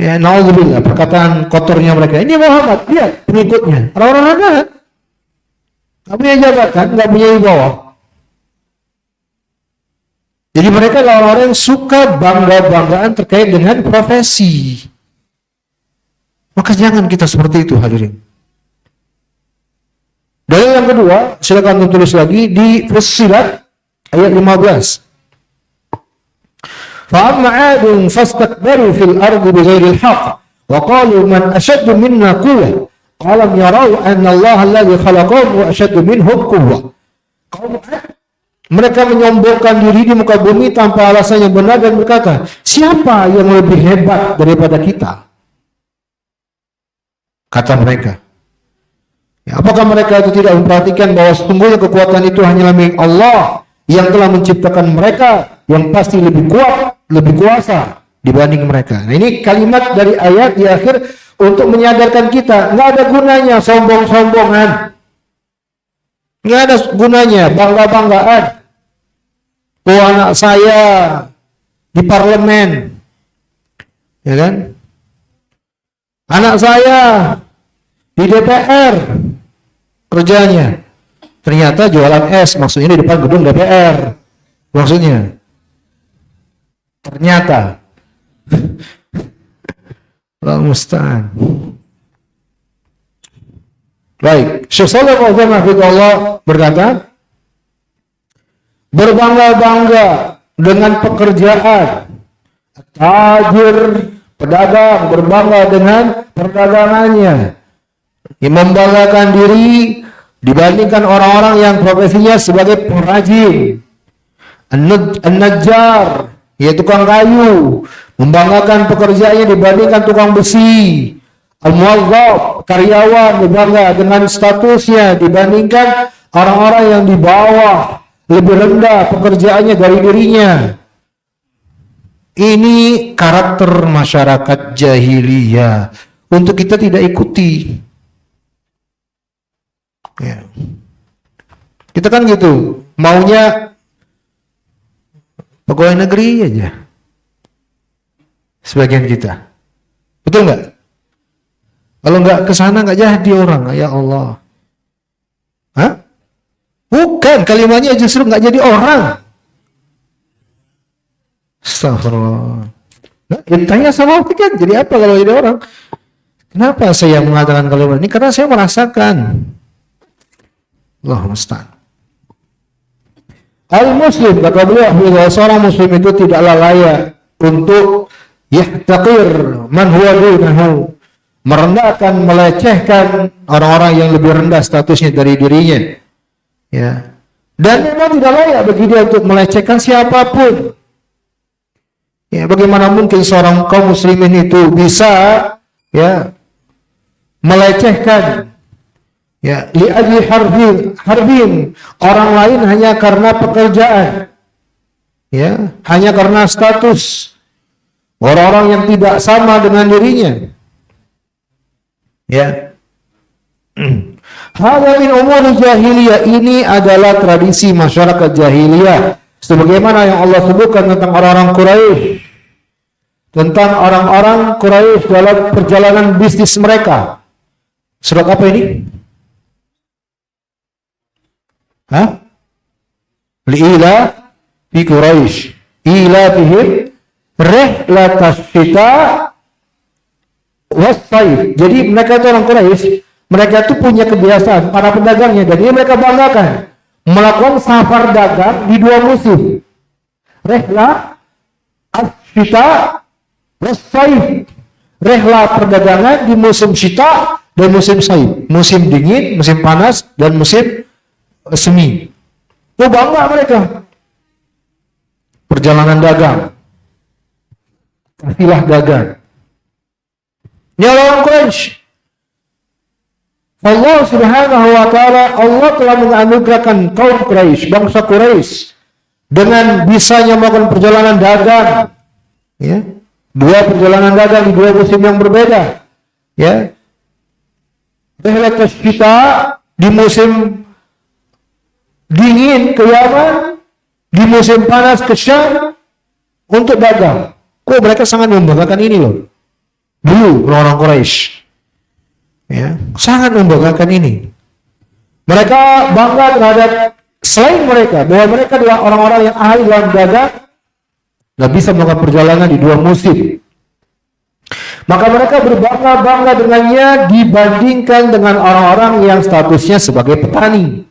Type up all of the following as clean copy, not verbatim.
Ya, naudzubillah, perkataan kotornya mereka. Ini Muhammad, dia pengikutnya. Orang-orang rendahan. Nggak punya jabatan, nggak punya wibawa. Jadi mereka adalah orang-orang yang suka bangga-banggaan terkait dengan profesi. Maka jangan kita seperti itu, hadirin. Dan yang kedua, silakan tulis lagi di Fussilat ayat 15. فَأَمَّا عَادٌ فَاسْتَكْبَرُوا فِي الْأَرْضِ بِغَيْرِ الْحَقِّ وَقَالُوا مَنْ أَشَدُّ مِنَّا قُوَّةً أَلَمْ يَرَوْا أَنَّ اللَّهَ الَّذِي خَلَقَهُمْ وَأَشَدُّ مِنْهُمْ قُوَّةً. Mereka menyombongkan diri di muka bumi tanpa alasan yang benar dan berkata, siapa yang lebih hebat daripada kita? Kata mereka. Ya, apakah mereka itu tidak memperhatikan bahwa sesungguhnya kekuatan itu hanyalah milik Allah yang telah menciptakan mereka, yang pasti lebih kuat, lebih kuasa dibanding mereka. Nah, ini kalimat dari ayat di akhir untuk menyadarkan kita, nggak ada gunanya sombong-sombongan, nggak ada gunanya bangga-banggaan. Oh, anak saya di parlemen, ya kan? Anak saya di DPR kerjanya. Ternyata jualan es, maksudnya di depan gedung DPR. Maksudnya. Ternyata. Allah musta'an. Baik, Syekh Shalih Al-Fauzan hafizahullah berkata, berbangga-bangga dengan pekerjaan, tajir, pedagang berbangga dengan perdagangannya, yang membanggakan diri dibandingkan orang-orang yang profesinya sebagai pengrajin, an-najjar, yaitu tukang kayu, membanggakan pekerjaannya dibandingkan tukang besi, al-muwazzaf, karyawan berbangga dengan statusnya dibandingkan orang-orang yang di bawah, lebih rendah pekerjaannya dari dirinya. Ini karakter masyarakat jahiliyah untuk kita tidak ikuti. Ya. Kita kan gitu, maunya pegawai negeri aja. Sebagian kita. Betul nggak? Kalau nggak kesana nggak jadi orang, ya Allah. Hah? Bukan, kalimatnya justru nggak jadi orang. Astagfirullah. Nah, tanya sama kan, jadi apa kalau jadi orang? Kenapa saya mengatakan kalimat ini? Karena saya merasakan. Allah musta'an. Al-Muslim, kata beliau, bahwa seorang Muslim itu tidaklah layak untuk yahtaqir man huwa dunahu, merendahkan, melecehkan orang-orang yang lebih rendah statusnya dari dirinya. Ya. Dan memang tidak layak bagi dia untuk melecehkan siapapun. Ya, bagaimana mungkin seorang kaum muslimin itu bisa ya melecehkan ya li'ajli harbin orang lain hanya karena pekerjaan, ya, hanya karena status orang-orang yang tidak sama dengan dirinya, ya. Hadza min umur jahiliyah, ini adalah tradisi masyarakat jahiliyah, sebagaimana yang Allah sebutkan tentang orang-orang Quraisy, tentang orang-orang Quraisy dalam perjalanan bisnis mereka. Surat apa ini? Hah? Li'ila fi Quraisy ila fihim rihlatas syita was-sayf. Jadi mereka itu orang Quraisy, mereka itu punya kebiasaan, para pedagangnya, dan ini mereka banggakan melakukan safar dagang di dua musim, rihlah as-syita was-sayf. Rihlah perdagangan di musim syita dan musim sayf, musim dingin, musim panas, dan musim semi. Itu bangga mereka. Perjalanan dagang, kafilah dagang. Ini orang Quraisy. Allah Subhanahu wa taala, Allah telah menganugerahkan kaum Quraisy, bangsa Quraisy, dengan bisanya melakukan perjalanan dagang. Ya. Dua perjalanan dagang di dua musim yang berbeda. Ya. Rihlat syita di musim dingin ke Yaman, di musim panas ke Syam untuk dagang. Kok mereka sangat membanggakan ini loh. dulu orang-orang Quraisy. Ya, sangat membanggakan ini. Mereka bangga terhadap selain mereka bahwa mereka adalah orang-orang yang ahli dalam dagang, nggak bisa melakukan perjalanan di 2 musim. Maka mereka berbangga-bangga dengannya dibandingkan dengan orang-orang yang statusnya sebagai petani.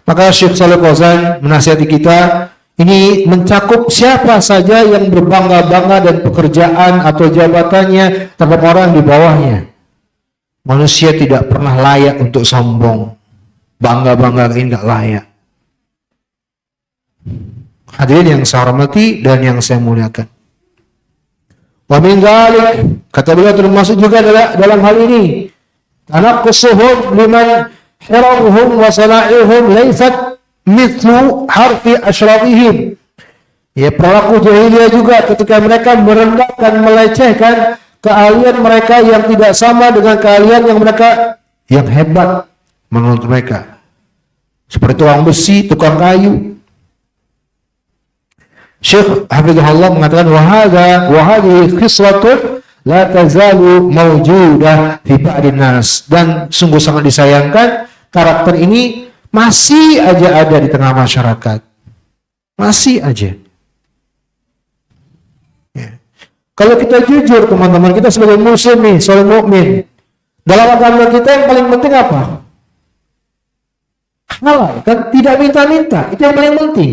Maka Syekh Shalih Fauzan menasihati kita, ini mencakup siapa saja yang berbangga-bangga dan pekerjaan atau jabatannya terhadap orang di bawahnya. Manusia tidak pernah layak untuk sombong. Bangga-bangga ini nggak layak. Hadirin yang saya hormati dan yang saya muliakan. Wa min dzalik, kata beliau termasuk juga dalam hal ini, tanaqqusuhum liman hiramuhum wa sana'ihum laysat mithlu harfi asyrafihim. Ya, perilaku jahiliyah juga ketika mereka merendahkan, melecehkan keahlian mereka yang tidak sama dengan keahlian yang mereka yang hebat menurut mereka. Seperti tukang besi, tukang kayu. Syekh Hafizahullah mengatakan wa hadhihi khislatun la tazalu mawjudah fi ba'din nas, dan sungguh sangat disayangkan karakter ini masih aja ada di tengah masyarakat. Masih aja. Ya. Kalau kita jujur teman-teman, kita sebagai muslim nih, seorang mukmin, dalam agama kita yang paling penting apa? Halal, kan tidak minta-minta, itu yang paling penting.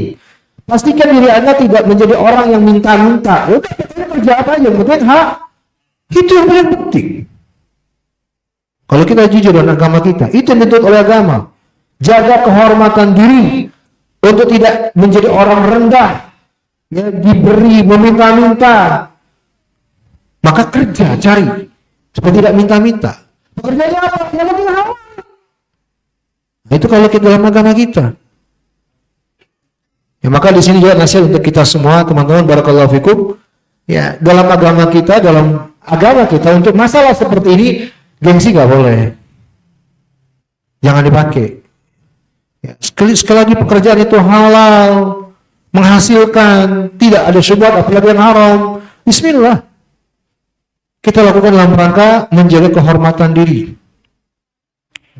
Pastikan diri Anda tidak menjadi orang yang minta-minta. Udah, kita kerja apa aja, yang penting hak. Itu yang paling penting. Kalau kita jujur dengan agama kita, itu yang dituntut oleh agama. Jaga kehormatan diri untuk tidak menjadi orang rendah, ya, diberi, meminta-minta. Maka kerja, cari supaya tidak minta-minta. Pekerjaannya apa? Yang penting halal. Itu kalau kita dalam agama kita. Ya, maka di sini juga nasihat untuk kita semua, teman-teman, barakallahu fikum. Ya, dalam agama kita untuk masalah seperti ini, gengsi nggak boleh. Jangan dipakai. Ya, sekali lagi pekerjaan itu halal, menghasilkan, tidak ada syubhat apalagi yang haram. Bismillah. Kita lakukan dalam rangka menjaga kehormatan diri.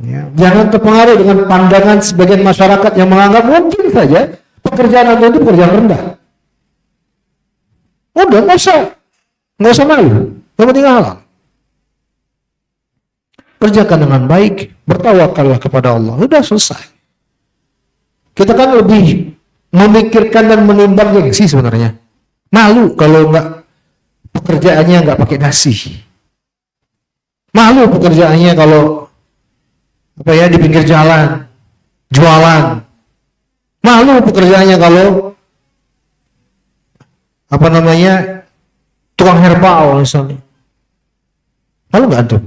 Ya, jangan terpengaruh dengan pandangan sebagian masyarakat yang menganggap mungkin saja pekerjaan Anda itu pekerjaan rendah. Udah, nggak usah malu. Yang penting halal. Kerjakan dengan baik, bertawakallah kepada Allah. Udah selesai. Kita kan lebih memikirkan dan menimbang gengsi sebenarnya. Malu kalau pekerjaannya nggak pakai nasi. Malu pekerjaannya kalau di pinggir jalan, jualan. Malu pekerjaannya kalau tukang herbal misalnya. Malu nggak antum?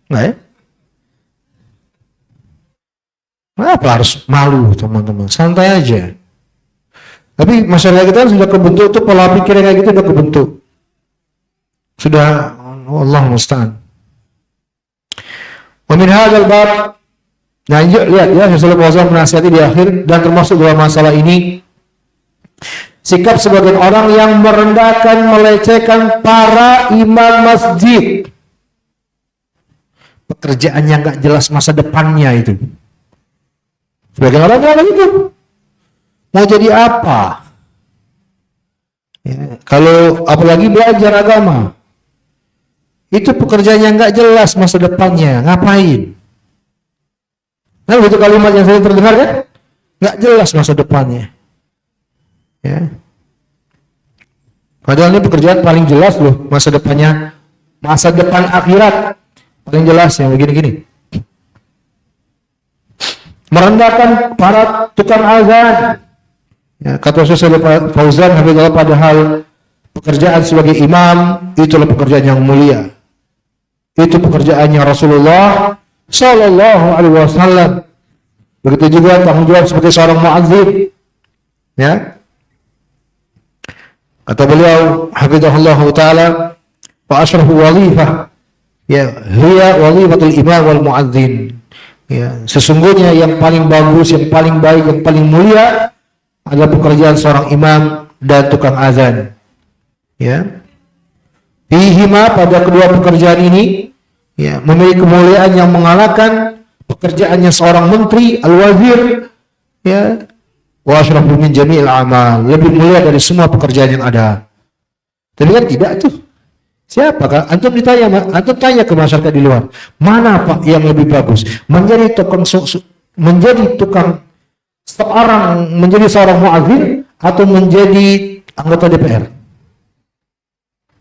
Nggak ya? Kenapa harus malu teman-teman? Santai aja. Tapi masyarakat kita sudah kebentuk tuh, pola pikir kayak gitu udah kebentuk. Sudah, Allah musta'an. Wa min hadzal bab, nah lihat ya, Syekh Fauzan menasihati di akhir, dan termasuk dalam masalah ini sikap sebagian orang yang merendahkan, melecehkan para imam masjid. Pekerjaannya nggak jelas masa depannya itu. Sebagian orang bilang gitu. Mau jadi apa? Ya, kalau apalagi belajar agama, itu pekerjaannya nggak jelas masa depannya. Ngapain? Nah, itu kalimat yang sering terdengar kan? Nggak jelas masa depannya. Ya. Padahal ini pekerjaan paling jelas loh masa depannya. Masa depan akhirat paling jelas yang begini-gini. Merendahkan para tukang azan. Ya, kata Syekh Fauzan hafizahullah, padahal pekerjaan sebagai imam itulah pekerjaan yang mulia. Itu pekerjaannya Rasulullah Sallallahu Alaihi Wasallam. Begitu juga tanggung jawab sebagai seorang muadzin. Ya. Kata beliau hafizahullah taala, wa asyrafu walifah, ya hiya walifatul imam wal muadzin. Ya, sesungguhnya yang paling bagus, yang paling baik, yang paling mulia adalah pekerjaan seorang imam dan tukang azan. Ya. Fihima, pada kedua pekerjaan ini, ya, memiliki kemuliaan yang mengalahkan pekerjaannya seorang menteri, al-wazir, ya, wa asyrafu min jami'il amal, lebih mulia dari semua pekerjaan yang ada. Tapi kan tidak tuh. Siapa kan? Antum tanya ke masyarakat di luar, mana Pak yang lebih bagus? Menjadi seorang muadzin atau menjadi anggota DPR?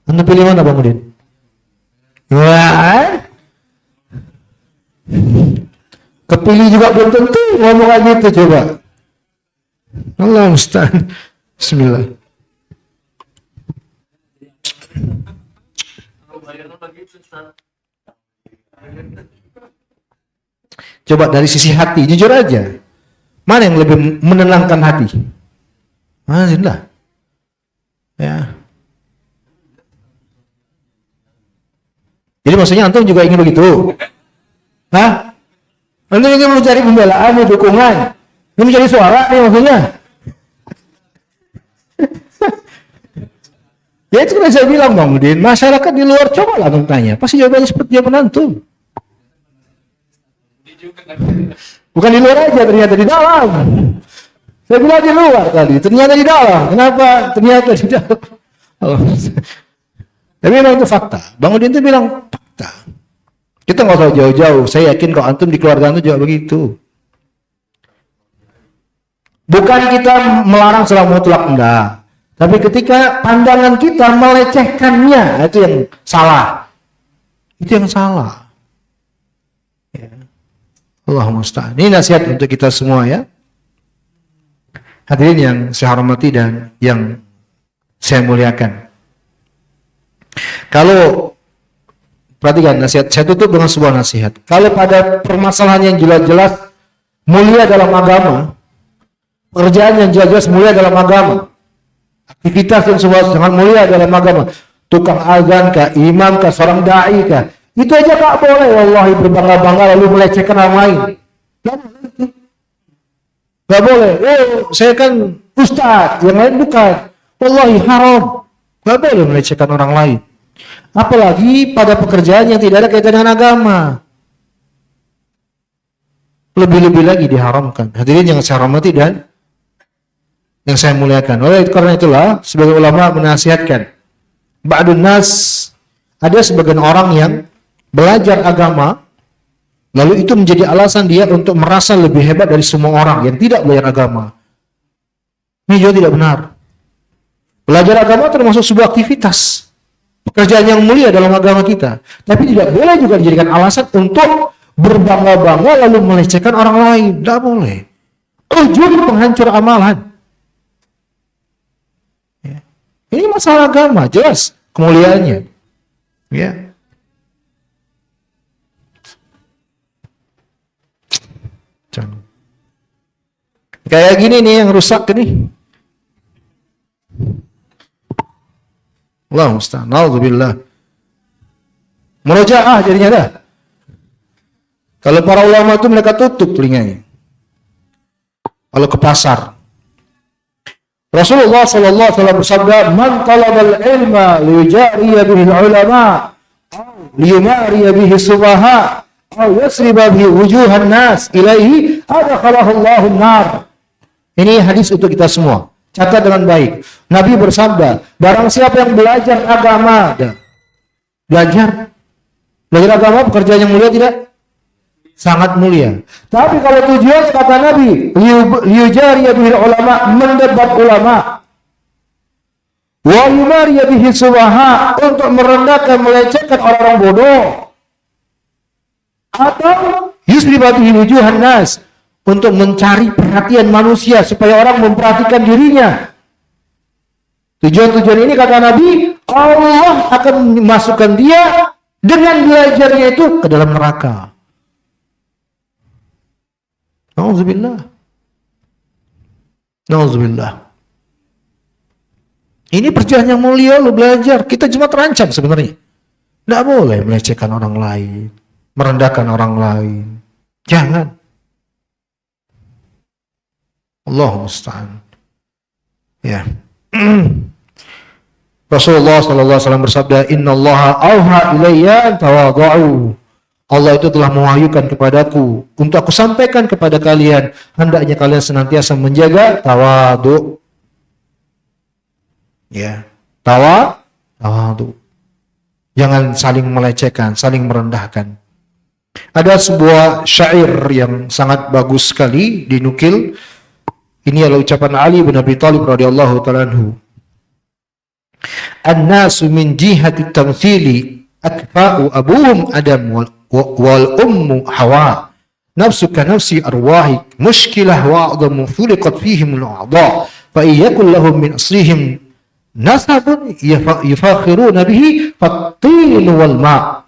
Antum pilih mana Bang Udin? Wah, kepilih juga belum tentu ngomong aja itu coba. Allah musta'an. Bismillah. Coba dari sisi hati, jujur aja. Mana yang lebih menenangkan hati? Alhamdulillah. Ya. Jadi maksudnya antum juga ingin begitu? Hah? Antum ingin mencari pembelaan, dukungan, ingin mencari suara nih maksudnya? Ya itu kan saya bilang Bang Udin, masyarakat di luar cobalah antum tanya, pasti jawabannya seperti jawaban antum. Bukan di luar aja, ternyata di dalam. Saya bilang di luar tadi, ternyata di dalam. Kenapa? Ternyata di dalam. Oh. Tapi memang itu fakta. Bang Udin itu bilang fakta. Kita nggak usah jauh-jauh. Saya yakin kalau antum di keluarga antum juga begitu. Bukan kita melarang secara mutlak, enggak. Tapi ketika pandangan kita melecehkannya, itu yang salah. Itu yang salah. Ya. Allah musta'an. Ini nasihat untuk kita semua ya. Hadirin yang saya hormati dan yang saya muliakan. Kalau perhatikan nasihat, saya tutup dengan sebuah nasihat. Kalau pada permasalahan yang jelas-jelas mulia dalam agama, pekerjaan yang jelas-jelas mulia dalam agama, aktivitas yang sangat mulia dalam agama, tukang azan kah, imam kah, seorang dai kah, itu aja tak boleh wallahi berbangga-bangga lalu melecehkan orang lain. Gak boleh. Oh, saya kan ustaz, yang lain bukan. Wallahi haram. Gak boleh melecehkan orang lain. Apalagi pada pekerjaan yang tidak ada kaitan dengan agama. Lebih-lebih lagi diharamkan. Hadirin yang saya hormati dan yang saya muliakan. Oleh karena itulah, sebagai ulama menasihatkan. Ba'dun nas, ada sebagian orang yang belajar agama, lalu itu menjadi alasan dia untuk merasa lebih hebat dari semua orang yang tidak belajar agama. Ini juga tidak benar. Belajar agama termasuk sebuah aktivitas, pekerjaan yang mulia dalam agama kita. Tapi tidak boleh juga dijadikan alasan untuk berbangga-bangga lalu melecehkan orang lain. Tidak boleh. Ujung penghancur amalan. Ya. Ini masalah agama, jelas kemuliaannya. Ya. Kayak gini nih yang rusak ini. Allah musta'an. Alhamdulillah. Murojaah jadinya dah. Kalau para ulama itu mereka tutup telinganya. Kalau ke pasar. Rasulullah sallallahu alaihi wasallam bersabda, "Man talabal ilma liyujariya bihi ulama, aw liyumariya bihi sufaha, aw yasriba bihi wujuhan nas ilaihi, adkhalahu Allahu an-nar." Ini hadis untuk kita semua. Catat dengan baik. Nabi bersabda, barang siapa yang belajar agama, belajar agama pekerjaan yang mulia tidak? Sangat mulia. Tapi kalau tujuan kata Nabi, liyujariya bihil ulama, mendebat ulama, wa yumariya bihi subaha, untuk merendahkan, melecehkan orang-orang bodoh, atau yusriba bihi wujuhan nas, untuk mencari perhatian manusia supaya orang memperhatikan dirinya. Tujuan-tujuan ini kata Nabi, Allah akan memasukkan dia dengan belajarnya itu ke dalam neraka. Nauzubillah. Nauzubillah. Ini perjalanan yang mulia, lu belajar. Kita cuma terancam sebenarnya. Tidak boleh melecehkan orang lain, merendahkan orang lain. Jangan. Allah musta'an. Ya. Rasulullah sallallahu alaihi wasallam bersabda, "Innallaha auha ilayya an tawadhu." Allah itu telah mewahyukan kepadaku untuk aku sampaikan kepada kalian, hendaknya kalian senantiasa menjaga tawadhu. Ya, tawadhu. Jangan saling melecehkan, saling merendahkan. Ada sebuah syair yang sangat bagus sekali dinukil. Ini adalah ucapan Ali bin Abi Thalib radhiyallahu ta'ala anhu. An-nasu min jihati tamthili akfa'u abuhum Adam wal ummu Hawa. Nafsuka nafsi arwahik mushkilah wa'adhamu fuliqat fihim al-a'dha fa iyakul lahum min asrihim nasabun yufakhiruna bihi fattin wal ma'.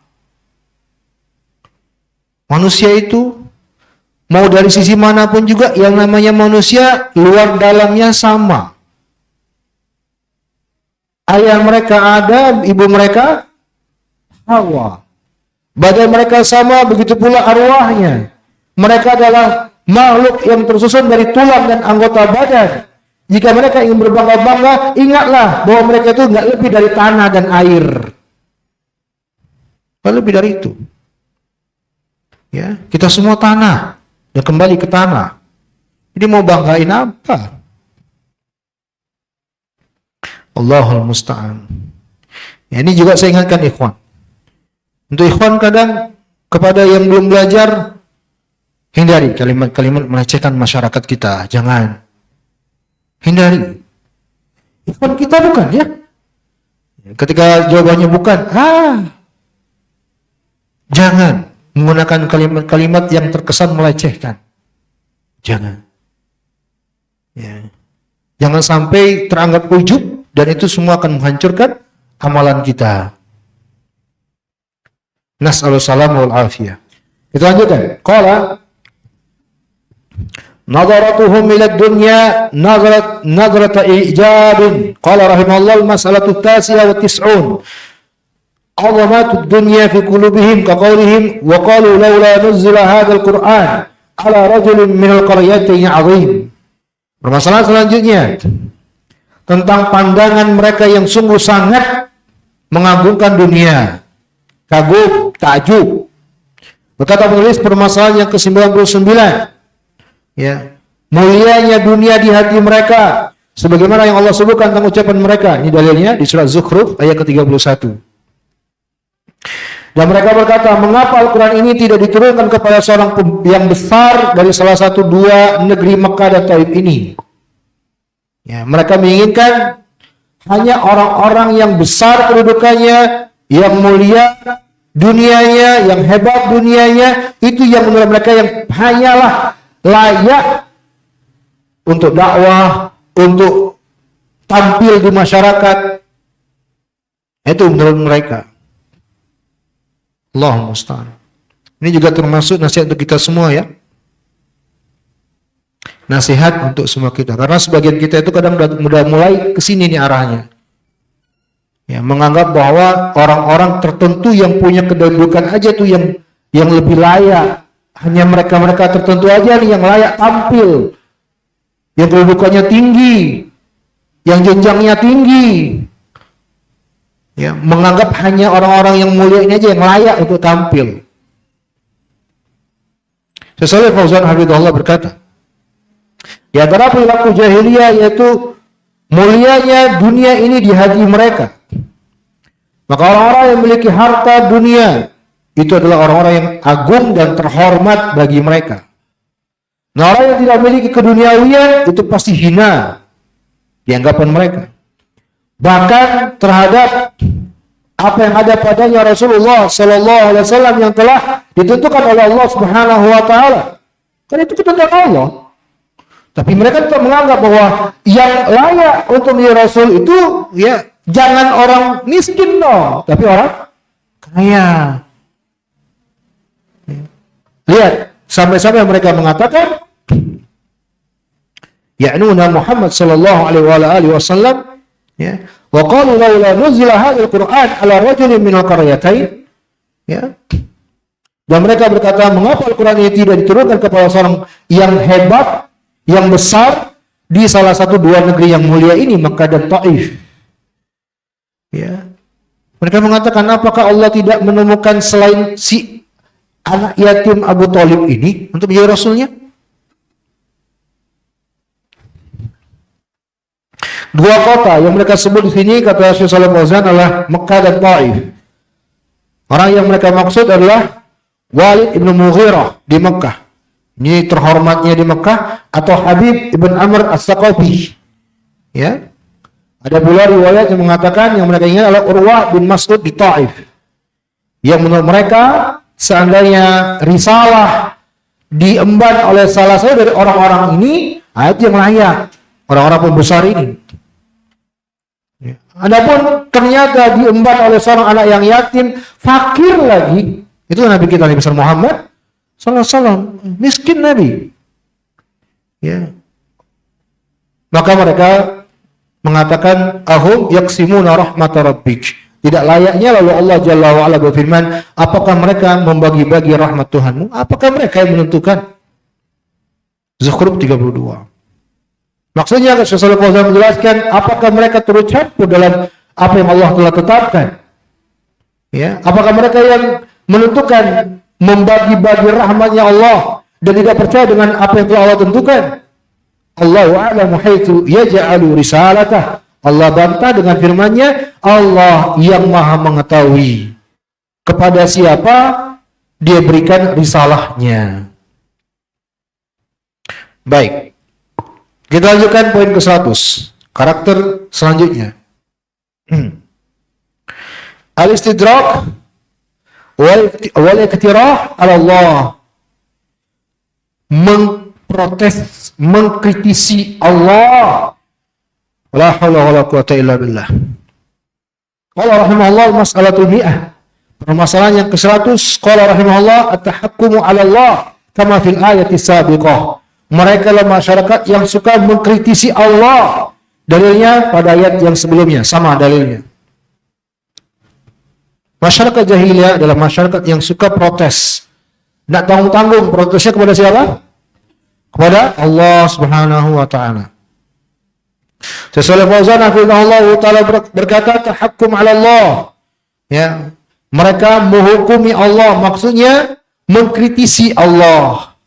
Manusia itu mau dari sisi manapun juga yang namanya manusia luar dalamnya sama. Ayah mereka Adam, ibu mereka Hawa. Badan mereka sama, begitu pula arwahnya. Mereka adalah makhluk yang tersusun dari tulang dan anggota badan. Jika mereka ingin berbangga-bangga, ingatlah bahwa mereka itu nggak lebih dari tanah dan air. Nggak lebih dari itu. Ya, kita semua tanah dan kembali ke tanah. Jadi mau banggain apa? Allahul musta'an. Ya, ini juga saya ingatkan ikhwan. Untuk ikhwan kadang kepada yang belum belajar, hindari kalimat-kalimat melecehkan masyarakat kita. Jangan. Hindari. Ikhwan kita bukan ya. Ketika jawabannya bukan, jangan menggunakan kalimat-kalimat yang terkesan melecehkan. Jangan. Ya. Jangan sampai teranggap ujub dan itu semua akan menghancurkan amalan kita. Nas'alus salam wal afiyah. Kita lanjutkan. Qala nadaratuhum ila dunya nadrata ijabin. Qala rahimahullah al-mas'alatu at-tasi'ah wa tis'un. Azamatud dunya fi qulubihim ka qawlihim wa qalu laula nuzila hadzal Qur'an ala rajulin min al-qaryatayn 'azim. Permasalahan selanjutnya tentang pandangan mereka yang sungguh sangat mengagungkan dunia. Kagum, takjub. Berkata penulis permasalahan yang ke-99. Ya, mulianya dunia di hati mereka sebagaimana yang Allah sebutkan tentang ucapan mereka. Ini dalilnya di surat Zukhruf ayat ke-31. Dan mereka berkata, mengapa Al-Quran ini tidak diturunkan kepada seorang yang besar dari salah satu dua negeri Mekah dan Taif ini? Ya, mereka menginginkan hanya orang-orang yang besar kedudukannya, yang mulia dunianya, yang hebat dunianya, itu yang menurut mereka yang hanyalah layak untuk dakwah, untuk tampil di masyarakat. Itu menurut mereka. Allahumma musta'an. Ini juga termasuk nasihat untuk kita semua ya. Nasihat untuk semua kita. Karena sebagian kita itu kadang udah mulai kesini nih arahnya. Ya, menganggap bahwa orang-orang tertentu yang punya kedudukan aja tuh yang lebih layak. Hanya mereka-mereka tertentu aja nih yang layak tampil. Yang kedudukannya tinggi. Yang jenjangnya tinggi. Ya, menganggap hanya orang-orang yang mulia ini aja yang layak untuk tampil. Syekh Shalih Fauzan hafizahullah berkata, di antara perilaku jahiliyah yaitu mulianya dunia ini di hati mereka. Maka orang-orang yang memiliki harta dunia itu adalah orang-orang yang agung dan terhormat bagi mereka. Nah, orang yang tidak memiliki keduniawian itu pasti hina di anggapan mereka. Bahkan terhadap apa yang ada padanya Rasulullah Sallallahu Alaihi Wasallam yang telah ditentukan oleh Allah Subhanahu Wa Taala. Kan itu ketentuan Allah. Tapi mereka tetap menganggap bahwa yang layak untuk menjadi Rasul itu ya jangan orang miskin dong, tapi orang kaya. Lihat, sampai-sampai mereka mengatakan ya'nuna Muhammad sallallahu alaihi wasallam ya, wa qalu laula nuzila hadzal Qur'an ala rajulin min al-qaryatain ya. Dan mereka berkata, mengapa Al-Qur'an ini tidak diturunkan kepada seorang yang hebat, yang besar di salah satu dua negeri yang mulia ini, Makkah dan Taif. Ya. Mereka mengatakan, apakah Allah tidak menemukan selain si anak yatim Abu Thalib ini untuk menjadi rasulnya? Dua kota yang mereka sebut di sini, kata Syekh Shalih Fauzan, adalah Mekah dan Taif. Orang yang mereka maksud adalah Walid ibn Mughirah di Mekah. Ini terhormatnya di Mekah, atau Habib ibn Amr as-Saqafi. Ya. Ada pula riwayat yang mengatakan yang mereka ingat adalah Urwah bin Mas'ud di Taif. Yang menurut mereka seandainya risalah diemban oleh salah satu dari orang-orang ini, itu yang layak, orang-orang pembesar ini. Adapun ternyata diemban oleh seorang anak yang yatim, fakir lagi, itu Nabi kita Nabi besar Muhammad sallallahu alaihi wasallam, miskin Nabi. Ya. Maka mereka mengatakan, ahum yaksimuna rahmata rabbik. Tidak layaknya lalu Allah Jalla wa Ala berfirman, apakah mereka membagi-bagi rahmat Tuhanmu? Apakah mereka yang menentukan? Zukhruf 32. Maksudnya Syekh Shalih Fauzan menjelaskan, apakah mereka turut campur dalam apa yang Allah telah tetapkan? Ya, apakah mereka yang menentukan membagi-bagi rahmatnya Allah dan tidak percaya dengan apa yang telah Allah tentukan? Allahu a'lamu haitsu yaj'alu risalatah. Allah bantah dengan firman-Nya, Allah yang Maha mengetahui kepada siapa Dia berikan risalahnya. Baik. Kita lanjutkan poin ke-100. Karakter selanjutnya. Al-istidrak wal iktirah ala Allah. Mengprotes, mengkritisi Allah. La haula wala quwata illa billah. Qala rahimahullah mas'alatul mi'ah. Permasalahan yang ke-100, qala rahimahullah at-tahakkumu 'ala Allah kama fil ayati sabiqah. Mereka adalah masyarakat yang suka mengkritisi Allah. Dalilnya pada ayat yang sebelumnya, sama dalilnya. Masyarakat jahiliyah adalah masyarakat yang suka protes. Tidak tanggung-tanggung, protesnya kepada siapa? Kepada Allah Subhanahu wa taala. Syekh Shalih Fauzan hafizahullah taala berkata, tahakkum 'ala Allah. Ya, mereka menghukumi Allah, maksudnya mengkritisi Allah.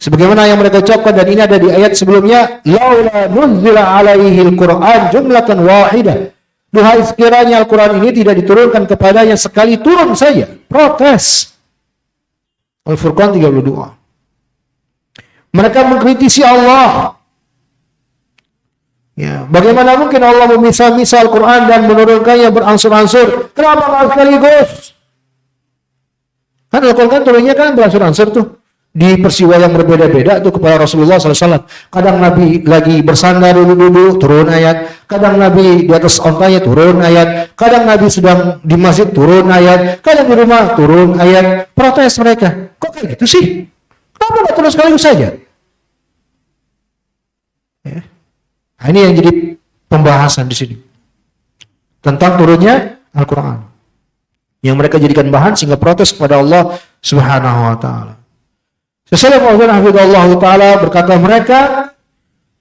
Sebagaimana yang mereka ucapkan, dan ini ada di ayat sebelumnya, laula nuzila alaihil Qur'an jumlatan wahidah. Duhai sekiranya Al-Quran ini tidak diturunkan kepadanya sekali turun saja. Protes. Al-Furqan 32. Mereka mengkritisi Allah. Ya, bagaimana mungkin Allah memisah-misah Al-Quran dan menurunkannya beransur-ansur? Kenapa nggak sekaligus? Kan Al-Quran turunnya kan beransur-ansur tuh. Di peristiwa yang berbeda-beda itu kepada Rasulullah SAW. Kadang Nabi lagi bersandar duduk-duduk, turun ayat. Kadang Nabi di atas ontanya, turun ayat. Kadang Nabi sedang di masjid, turun ayat. Kadang di rumah, turun ayat. Protes mereka. Kok kayak gitu sih? Kenapa nggak turun sekaligus saja? Ya. Nah, ini yang jadi pembahasan di sini. Tentang turunnya Al-Quran. Yang mereka jadikan bahan sehingga protes kepada Allah Subhanahu wa ta'ala. Syekh Al-Fauzan taala berkata, mereka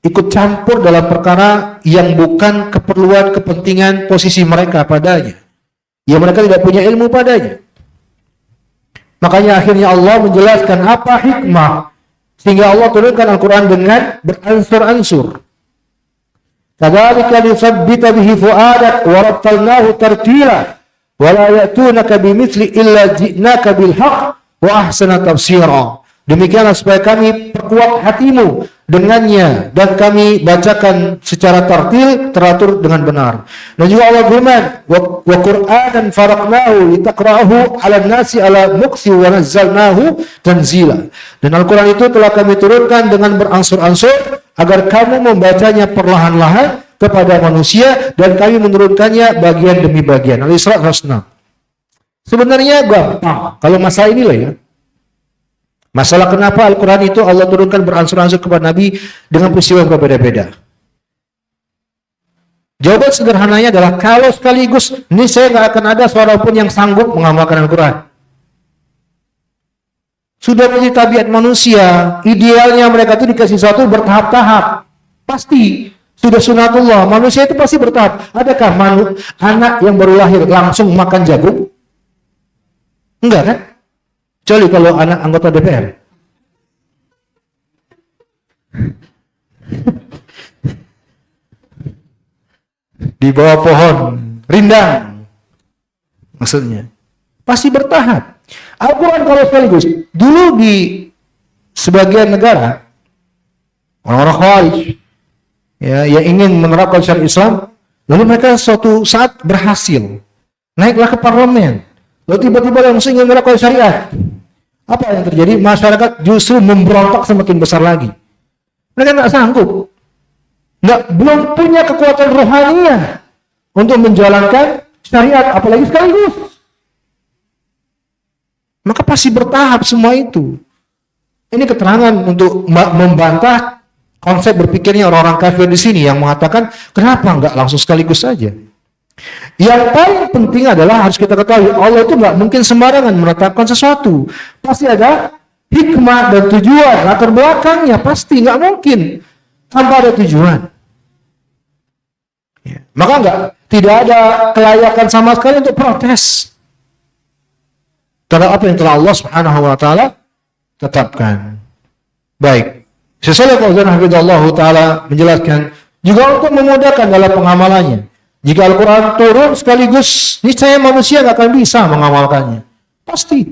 ikut campur dalam perkara yang bukan keperluan kepentingan posisi mereka padanya, yang mereka tidak punya ilmu padanya. Makanya akhirnya Allah menjelaskan apa hikmah sehingga Allah turunkan Al-Quran dengan beransur-ansur. Kadzalika litsabbita bihi fu'adak wa rattalnahu tartila wa la ya'tunaka bimithli illa ji'naka bil haqq wa ahsana tafsira. Demikianlah supaya kami perkuat hatimu dengannya dan kami bacakan secara tartil, teratur dengan benar. Dan juga Allah firman, wa Qur'anan faraqnahu litaqra'ahu 'alan nasi 'ala muqsi wa nazzalnahu tanzila. Dan Al-Qur'an itu telah kami turunkan dengan beransur-ansur agar kamu membacanya perlahan-lahan kepada manusia dan kami menurunkannya bagian demi bagian. Al-Isra 106. Sebenarnya gampang kalau masalah inilah ya. Masalah kenapa Al-Quran itu Allah turunkan beransur-ansur kepada Nabi dengan peristiwa yang berbeda-beda. Jawaban sederhananya adalah kalau sekaligus, ini saya nggak akan ada seorang pun yang sanggup mengamalkan Al-Quran. Sudah menjadi tabiat manusia, idealnya mereka itu dikasih sesuatu bertahap-tahap. Pasti Sudah sunatullah. Manusia itu pasti bertahap. Adakah anak yang baru lahir langsung makan jagung? Enggak kan? Kecuali kalau anak anggota DPR. Di bawah pohon rindang. Maksudnya. Pasti bertahap. Al-Quran kalau sekaligus. Dulu di sebagian negara, orang-orang Khawarij, ya, yang ingin menerapkan syariat Islam, lalu mereka suatu saat berhasil. Naiklah ke parlemen. Lalu tiba-tiba langsung ingin menerapkan syariat. Apa yang terjadi? Masyarakat justru memberontak semakin besar lagi. Mereka nggak sanggup. Belum punya kekuatan rohaniah untuk menjalankan syariat, apalagi sekaligus. Maka pasti bertahap semua itu. Ini keterangan untuk membantah konsep berpikirnya orang-orang kafir di sini yang mengatakan kenapa nggak langsung sekaligus saja. Yang paling penting adalah harus kita ketahui Allah itu nggak mungkin sembarangan menetapkan sesuatu. Pasti ada hikmah dan tujuan, latar belakangnya pasti nggak mungkin tanpa ada tujuan. Ya. Maka tidak ada kelayakan sama sekali untuk protes terhadap apa yang telah Allah Subhanahu wa taala tetapkan. Baik. Syekh Fauzan hafizallahu taala menjelaskan juga untuk memudahkan dalam pengamalannya. Jika Al-Quran turun sekaligus, niscaya manusia nggak akan bisa mengamalkannya. Pasti.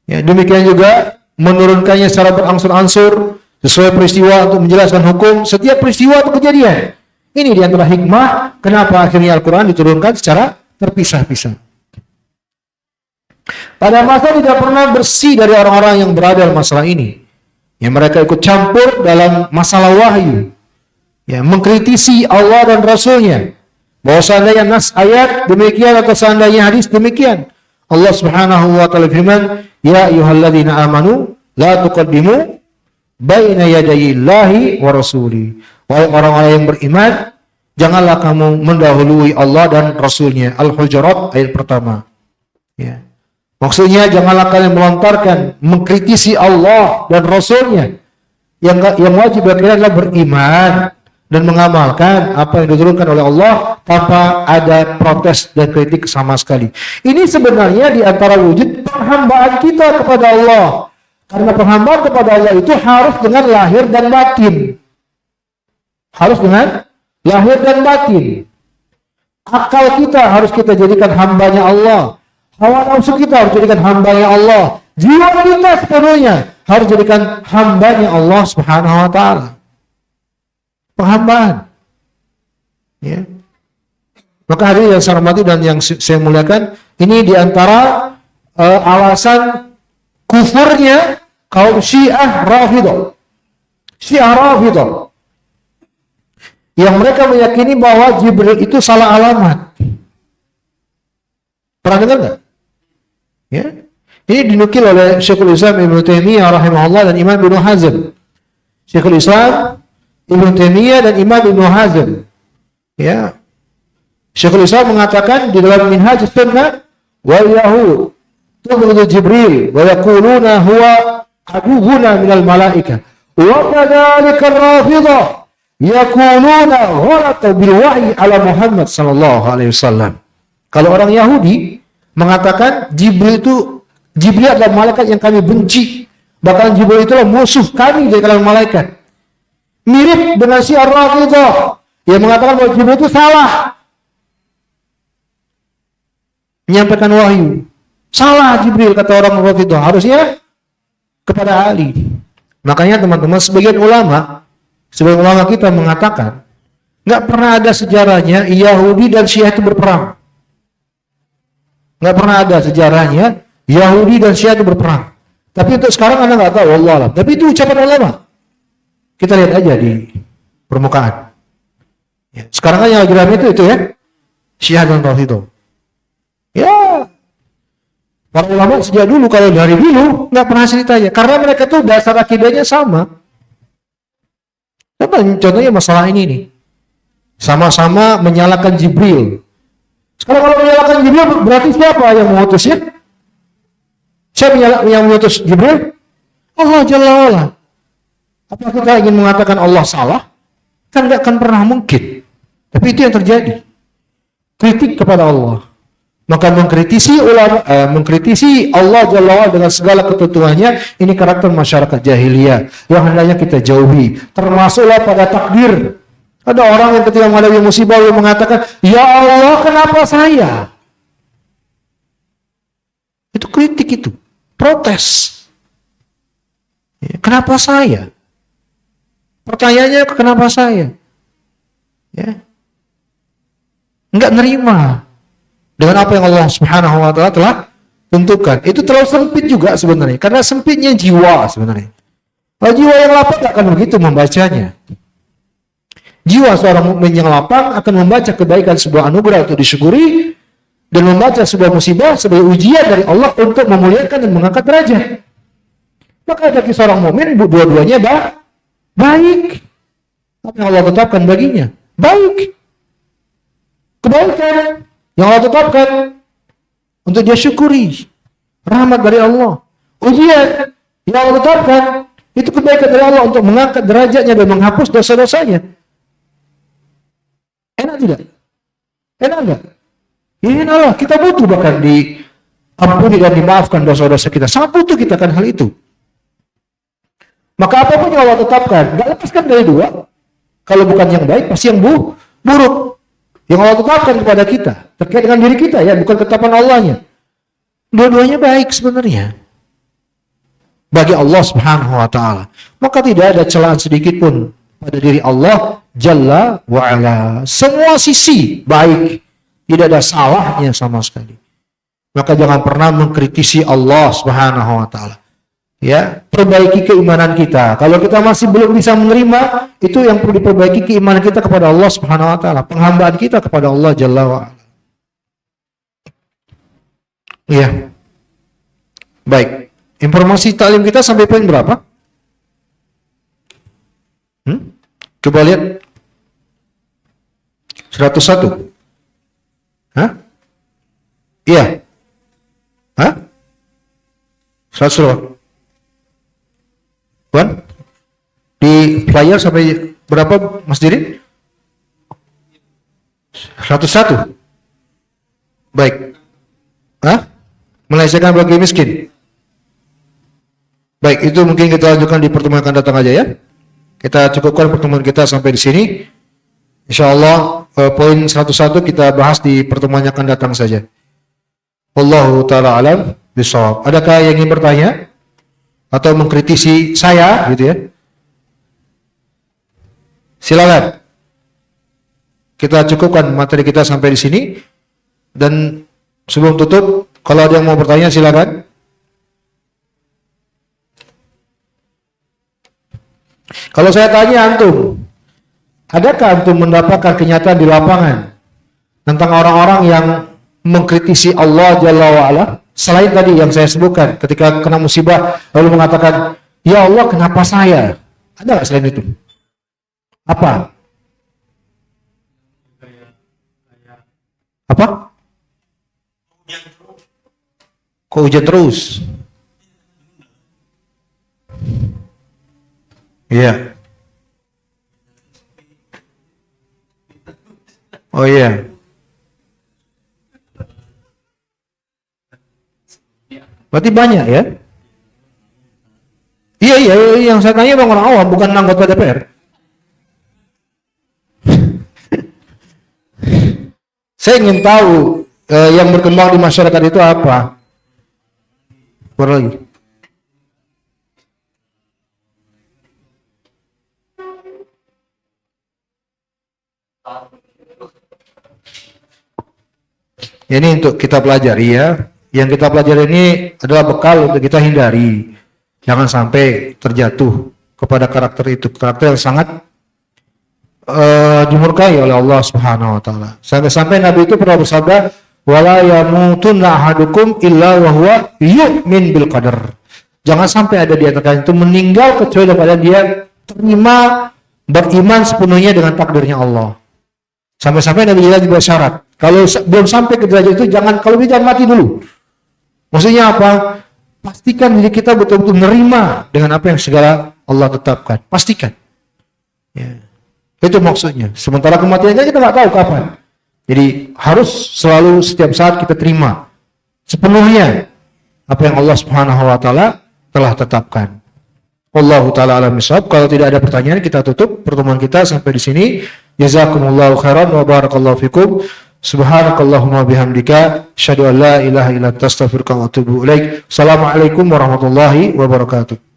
Ya, demikian juga menurunkannya secara berangsur-angsur sesuai peristiwa untuk menjelaskan hukum setiap peristiwa atau kejadian. Ini di antara hikmah kenapa akhirnya Al-Quran diturunkan secara terpisah-pisah. Pada masa tidak pernah bersih dari orang-orang yang berada dalam masalah ini. Yang mereka ikut campur dalam masalah wahyu. Ya, mengkritisi Allah dan Rasulnya. Bahwa seandainya nas ayat demikian atau seandainya hadis demikian. Allah Subhanahu wa taala firman, "Ya ayyuhalladzina amanu la tuqaddimu baina yadayillahi wa rasuli." Wahai orang-orang yang beriman, janganlah kamu mendahului Allah dan Rasulnya. Al-Hujurat ayat pertama. Ya. Maksudnya janganlah kalian melontarkan mengkritisi Allah dan Rasulnya. Yang wajib bagi kalian adalah beriman dan mengamalkan apa yang diturunkan oleh Allah tanpa ada protes dan kritik sama sekali. Ini sebenarnya di antara wujud penghambaan kita kepada Allah. Karena penghambaan kepada Allah itu harus dengan lahir dan batin. Harus dengan lahir dan batin. Akal kita harus kita jadikan hambanya Allah. Hawa nafsu kita harus jadikan hambanya Allah. Jiwa kita sepenuhnya harus jadikan hambanya Allah Subhanahu wa taala. Penghambaan. Ya. Maka hadirin yang saya hormati dan yang saya muliakan, ini diantara alasan kufurnya kaum Syiah Rafidah. Syiah Rafidah. Yang mereka meyakini bahwa Jibril itu salah alamat. Pernah dengar nggak? Ya. Ini dinukil oleh Syekhul Islam Ibnu Taimiyah rahimahullah dan Imam Ibnu Hazm. Syekhul Islam Ibnu Taimiyah dan Imam Ibnu Hazm. Ya. Syekhul Islam mengatakan di dalam Minhaj Sunnah, wal yahud tughdu Jibril wa yaquluna huwa aduhuna minal malaikah. Wa kadzalika ar-Rafidah yaquluna ghalata bil wahyi ala Muhammad sallallahu alaihi wasallam. Kalau orang Yahudi mengatakan Jibril adalah malaikat yang kami benci. Bahkan Jibril itulah musuh kami dari kalangan malaikat. Mirip dengan Syiah Rafidah yang mengatakan bahwa Jibril itu salah menyampaikan wahyu. Salah Jibril kata orang Rafidah, harusnya kepada Ali. Makanya teman-teman, sebagian ulama kita mengatakan nggak pernah ada sejarahnya Yahudi dan Syiah itu berperang. Nggak pernah ada sejarahnya Yahudi dan Syiah itu berperang. Tapi untuk sekarang Anda nggak tahu, wallahu a'lam. Tapi itu ucapan ulama. Kita lihat aja di permukaan. Ya, sekarang kan yang lagi ramai itu ya, Syiah dan Rafidah. Ya, para ulama sejak dulu, kalau dari dulu nggak pernah ceritanya, karena mereka tuh dasar akidahnya sama. Contohnya masalah ini nih, sama-sama menyalahkan Jibril. Sekarang kalau menyalahkan Jibril, berarti siapa yang mengutusnya? Siapa yang mengutus Jibril? Allah Jalla wa'ala. Apa kita ingin mengatakan Allah salah? Kan nggak akan pernah mungkin. Tapi itu yang terjadi. Kritik kepada Allah. Maka mengkritisi ulama, mengkritisi Allah Jalla wa'ala dengan segala ketentuannya, ini karakter masyarakat jahiliyah yang hendaknya kita jauhi. Termasuklah pada takdir. Ada orang yang ketika menghadapi musibah yang mengatakan, "Ya Allah, kenapa saya?" Itu kritik itu, protes. Ya, kenapa saya? Pertanyaannya kenapa saya? Ya. Enggak nerima dengan apa yang Allah Subhanahu wa taala telah tentukan. Itu terlalu sempit juga sebenarnya, karena sempitnya jiwa sebenarnya. Kalau jiwa yang lapang tidak akan begitu membacanya. Jiwa seorang mukmin yang lapang akan membaca kebaikan sebuah anugerah untuk disyukuri dan membaca sebuah musibah sebagai ujian dari Allah untuk memuliakan dan mengangkat derajat. Maka bagi seorang mukmin dua-duanya baik. Apa yang Allah tetapkan baginya baik. Kebaikan yang Allah tetapkan untuk dia syukuri, rahmat dari Allah. Ujian yang Allah tetapkan itu kebaikan dari Allah untuk mengangkat derajatnya dan menghapus dosa-dosanya. Enak tidak? Enak enggak? Ya enak, kita butuh bahkan diampuni dan dimaafkan dosa-dosa kita. Sangat butuh kita kan hal itu. Maka apapun yang Allah tetapkan, enggak lepaskan dari dua. Kalau bukan yang baik, pasti yang buruk. Yang Allah tetapkan kepada kita, terkait dengan diri kita ya, bukan ketetapan Allahnya. Dua-duanya baik sebenarnya bagi Allah Subhanahu wa taala. Maka tidak ada celaan sedikit pun pada diri Allah Jalla wa ala. Semua sisi baik, tidak ada salahnya sama sekali. Maka jangan pernah mengkritisi Allah Subhanahu wa taala. Ya, perbaiki keimanan kita. Kalau kita masih belum bisa menerima, itu yang perlu diperbaiki keimanan kita kepada Allah Subhanahu wa taala, penghambaan kita kepada Allah Jalla wa ala. Iya. Baik. Informasi taklim kita sampai poin berapa? Coba lihat. 101. Hah? Iya. Hah? 100 Wan? Di flyer sampai berapa Mas Dirin? 101. Baik. Hah? Melecehkan bagi miskin. Baik, itu mungkin kita lanjutkan di pertemuan akan datang aja ya. Kita cukupkan pertemuan kita sampai di sini. Insyaallah poin 101 kita bahas di pertemuan yang akan datang saja. Wallahu taala alam bishawab. Adakah yang ingin bertanya atau mengkritisi saya gitu ya? Silakan. Kita cukupkan materi kita sampai di sini dan sebelum tutup kalau ada yang mau bertanya silakan. Kalau saya tanya antum, adakah antum mendapatkan kenyataan di lapangan tentang orang-orang yang mengkritisi Allah Jalla wa'ala? Selain tadi yang saya sebutkan, ketika kena musibah lalu mengatakan, "Ya Allah, kenapa saya?" Ada nggak selain itu? Apa? Apa? Kok hujan terus? Iya. Oh iya. Berarti banyak ya? Iya, yang saya tanya bang orang awam, bukan anggota DPR. Saya ingin tahu yang berkembang di masyarakat itu apa? Apa lagi? Ini untuk kita pelajari ya. Yang kita pelajari ini adalah bekal untuk kita hindari. Jangan sampai terjatuh kepada karakter itu. Karakter yang sangat dimurkai oleh Allah Subhanahu wa taala. Sampai-sampai Nabi itu pernah bersabda, "Wala yamutunna ahadukum illa wa huwa yu'min bil qadar." Jangan sampai ada di antara kalian itu meninggal kecuali daripada dia terima beriman sepenuhnya dengan takdirnya Allah. Sampai-sampai Nabi juga syarat. Kalau belum sampai ke derajat itu kalau bisa mati dulu. Maksudnya apa? Pastikan diri kita betul-betul menerima dengan apa yang segala Allah tetapkan. Pastikan. Ya. Itu maksudnya. Sementara kematian kita nggak tahu kapan. Jadi harus selalu setiap saat kita terima sepenuhnya apa yang Allah Subhanahu wa taala telah tetapkan. Wallahu taala alam bisawab. Kalau tidak ada pertanyaan, kita tutup pertemuan kita sampai di sini. Jazakumullahu khairan wa barakallahu fikum. Subhanakallahumma bihamdika asyhadu an la ilaha illa anta astaghfiruka wa atubu ilaik. Assalamualaikum warahmatullahi wabarakatuh.